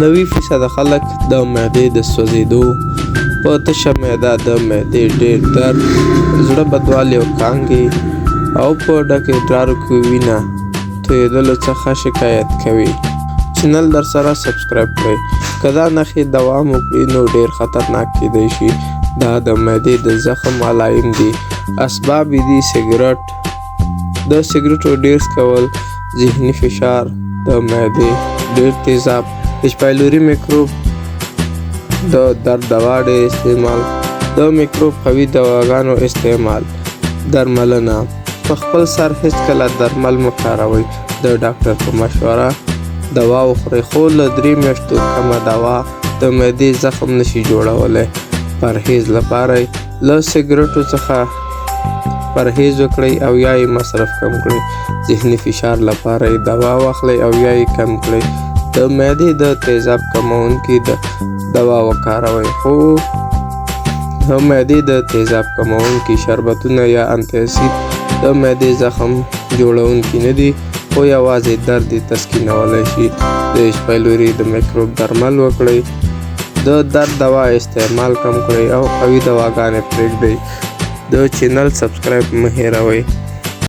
90% خلک د معدې د سوځېدو په تشه معده د معدې ډېر درد، زړه بدوالی او کانګې او په ډکې ادرارو کې وینه تویېدلو څخه شکایت کوي. چینل درسره سبسکرایب کړئ. که دا نښې دوام وکړي نو ډېر خطرناک کیدی شي. دا د معدې د زخم علائم دي. اسباب یې دي: د سګرټو ډېر څکول، ذهني فشار، د معدې ډېر تیزاب، اچ پایلوري میکروب، د درد دوا ډېر استعمال، د میکروب قوي دواګانو استعمال. درملنه: په خپل سر هیڅکله درمل مه کاروئ. د ډاکټر په مشوره دوا وخورئ، خو له 3 میاشتو کمه دوا د معدې زخم نشي جوړولی. پرهیز لپاره له سګرټو څخه پرهیز وکړئ او یا یې مصرف کم کړئ. ذهني فشار لپاره دوا واخلئ او یا یې کم کړئ. د معدې د تیزاب کمونکي دوا وکاروئ، خو د معدې د تیزاب کمونکي شربتونه یا انتیاسید د معدې زخم جوړونکي نه دي، خو یوازې درد یې تسکینولی شي. د اچ پایلوري د میکروب درمل وکړئ. د درد دوا استعمال کم کړئ او قوي دواګانې پرېږدئ. د چینل سبسکرایب مه هېروئ.